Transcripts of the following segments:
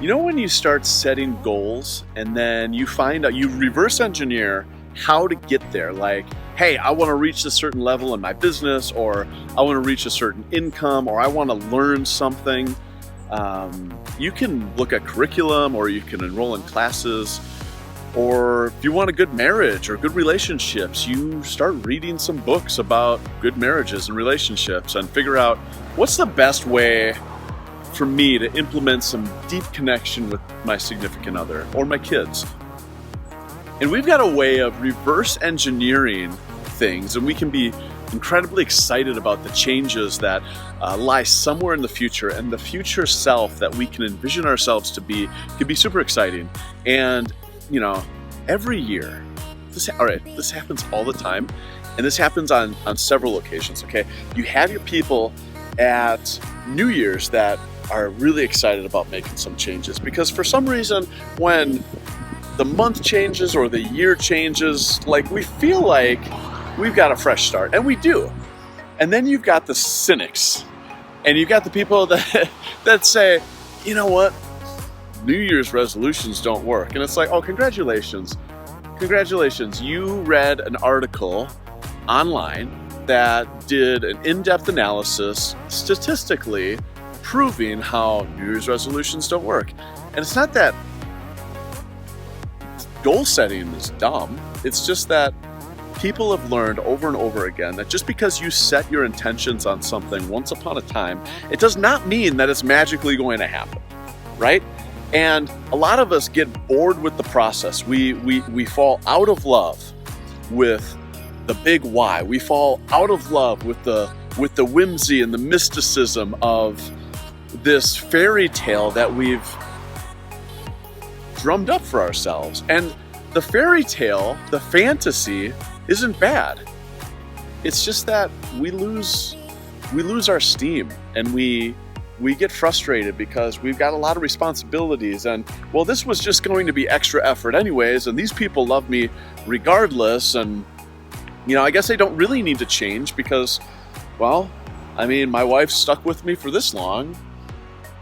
You know when you start setting goals and then you find out you reverse engineer how to get there, like, hey, I want to reach a certain level in my business, or I want to reach a certain income, or I want to learn something. You can look at curriculum, or you can enroll in classes, or if you want a good marriage or good relationships, you start reading some books about good marriages and relationships and figure out what's the best way for me to implement some deep connection with my significant other or my kids. And we've got a way of reverse engineering things, and we can be incredibly excited about the changes that lie somewhere in the future, and the future self that we can envision ourselves to be can be super exciting. And every year, this happens all the time, and this happens on several occasions. Okay, you have your people at New Year's that are really excited about making some changes, because for some reason when the month changes or the year changes, like, we feel like we've got a fresh start, and we do. And then you've got the cynics, and you've got the people that say, you know what, New Year's resolutions don't work. And it's like, oh, congratulations, you read an article online that did an in-depth analysis statistically proving how New Year's resolutions don't work. And it's not that goal setting is dumb, it's just that people have learned over and over again that just because you set your intentions on something once upon a time, it does not mean that it's magically going to happen, right? And a lot of us get bored with the process. We fall out of love with the big why. We fall out of love with the whimsy and the mysticism of this fairy tale that we've drummed up for ourselves. And the fairy tale, the fantasy, isn't bad. It's just that we lose our steam, and we get frustrated because we've got a lot of responsibilities, and, well, this was just going to be extra effort anyways, and these people love me regardless, and I guess I don't really need to change because, well, I mean, my wife's stuck with me for this long.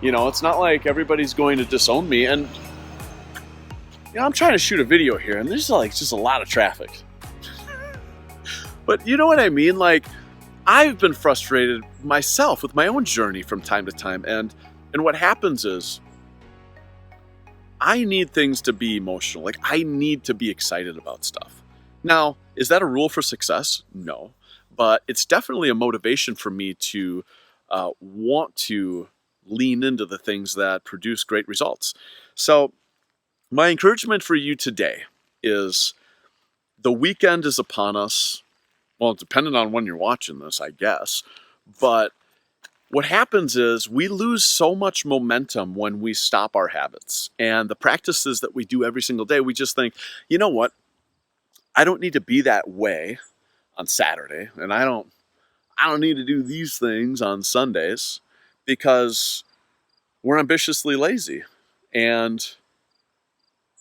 It's not like everybody's going to disown me. And I'm trying to shoot a video here, and there's just a lot of traffic. But you know what I mean? Like, I've been frustrated myself with my own journey from time to time, and what happens is I need things to be emotional. Like, I need to be excited about stuff. Now, is that a rule for success? No, but it's definitely a motivation for me to want to lean into the things that produce great results. So my encouragement for you today is, the weekend is upon us. Well, depending on when you're watching this, I guess. But what happens is we lose so much momentum when we stop our habits and the practices that we do every single day. We just think, you know what? I don't need to be that way on Saturday, and I don't need to do these things on Sundays, because we're ambitiously lazy. And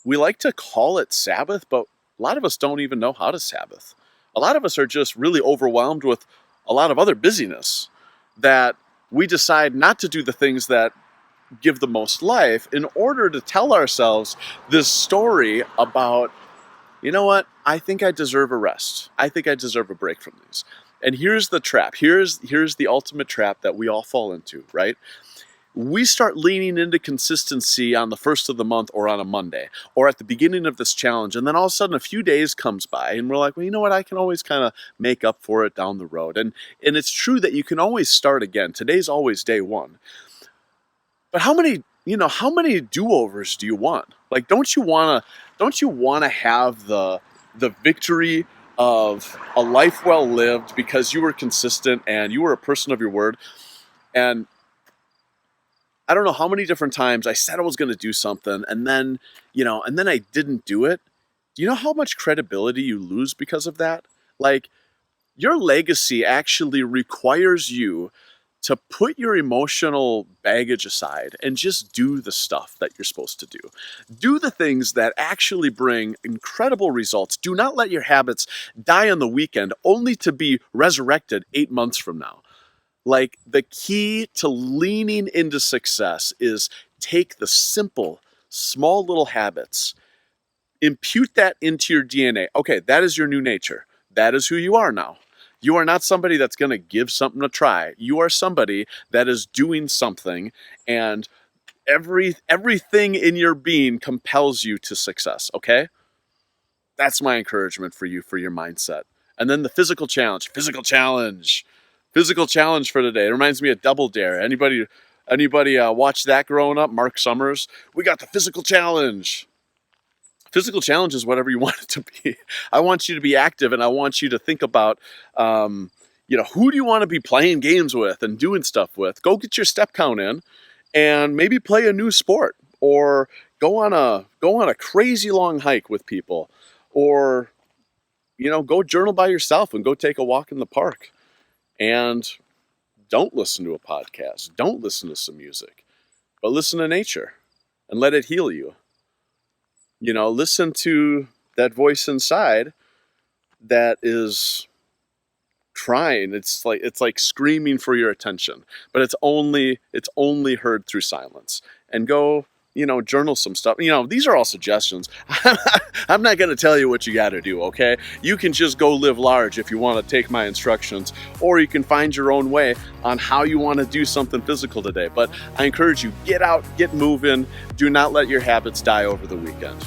we like to call it Sabbath, but a lot of us don't even know how to Sabbath. A lot of us are just really overwhelmed with a lot of other busyness, that we decide not to do the things that give the most life in order to tell ourselves this story about, you know what, I think I deserve a rest. I think I deserve a break from these. And here's the trap. Here's the ultimate trap that we all fall into, right? We start leaning into consistency on the first of the month, or on a Monday, or at the beginning of this challenge. And then all of a sudden a few days comes by and we're like, well, you know what? I can always kind of make up for it down the road. And it's true that you can always start again. Today's always day one. But how many do-overs do you want? Like, don't you want to have the victory of a life well lived because you were consistent and you were a person of your word? And I don't know how many different times I said I was going to do something, and then I didn't do it. Do you know how much credibility you lose because of that? Like, your legacy actually requires you to put your emotional baggage aside and just do the stuff that you're supposed to do. Do the things that actually bring incredible results. Do not let your habits die on the weekend only to be resurrected 8 months from now. Like, the key to leaning into success is take the simple, small little habits, impute that into your DNA. Okay, that is your new nature. That is who you are now. You are not somebody that's going to give something a try. You are somebody that is doing something, and everything in your being compels you to success, okay? That's my encouragement for you, for your mindset. And then the physical challenge for today. It reminds me of Double Dare. Anybody watch that growing up? Mark Summers. We got the physical challenge. Physical challenge is whatever you want it to be. I want you to be active, and I want you to think about, who do you want to be playing games with and doing stuff with? Go get your step count in, and maybe play a new sport, or go on a crazy long hike with people, or go journal by yourself and go take a walk in the park. And don't listen to a podcast. Don't listen to some music, but listen to nature and let it heal you. Listen to that voice inside that is crying. It's like screaming for your attention, but it's only heard through silence. And go, journal some stuff. These are all suggestions. I'm not going to tell you what you got to do, okay? You can just go live large if you want to take my instructions, or you can find your own way on how you want to do something physical today. But I encourage you, get out, get moving. Do not let your habits die over the weekend.